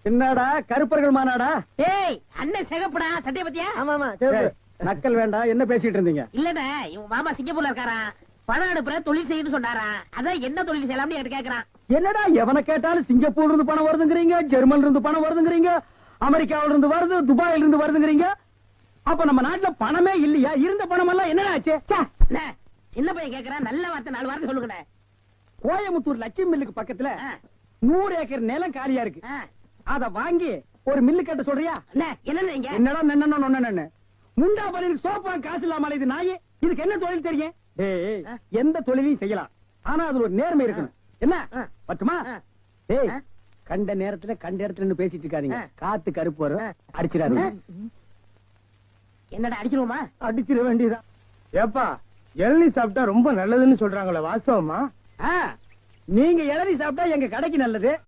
என்னடா கருப்பர்கள் மாநாடா? ஏய் அண்ணன் சிகப்புடா சட்டை பத்தியா? ஆமா ஆமா நக்கல் வேண்டாம். என்ன பேசிட்டு இருந்தீங்க? இல்லடா இவங்க மாமா சிங்கப்பூர்ல இருக்காராம். பணம் அனுப்புற தொழில் செய்யணும்னு சொன்னாரா. அதான் என்ன தொழில் செய்யலாம்னு என்கிட்ட கேக்குறான். என்னடா எவனை கேட்டாலும் சிங்கப்பூர்ல இருந்து பணம் வருதுங்கிறீங்க, ஜெர்மன்ல இருந்து பணம் வருதுங்கிறீங்க, அமெரிக்காவில இருந்து வருது, துபாயில இருந்து வருதுங்கிறீங்க. அப்ப நம்ம நாட்டுல பணமே இல்லையா? இருந்த பணம் எல்லாம் என்ன ஆச்சு? சின்ன பையன் கேக்குறான். நல்ல வார்த்தை 4 வார்த்தை சொல்லுங்க. கோயம்புத்தூர் லட்சுமி மில்லுக்கு பக்கத்துல 100 ஏக்கர் நிலம் காலியா இருக்கு. அத வாங்கி ஒரு மில்லு கட்ட சொல்றியா? என்னடா நன்னன்னு முண்டா பணிக்கு சோப்பா காசு இல்லாம இது நாயே. இதுக்கு என்ன தொழில் தெரியும்? எந்த தொழிலையும் செய்யலாம், ஆனா அதுல ஒரு நேர்மை இருக்கணும். என்ன பட்டுமா? ஏய் கண்ட நேரத்துல கண்ட இடத்துல பேசிட்டு இருக்காதீங்க. காத்து கருப்பு வரும், அடிச்சிடாதீங்க. என்னடா அடிச்சிருவோமா? அடிச்சிட வேண்டியதான். ஏப்பா இளநீ சாப்பிட்டா ரொம்ப நல்லதுன்னு சொல்றாங்களே, வாஸ்தவமா? நீங்க இளநீ சாப்பிட்டா எங்க கடைக்கு நல்லது.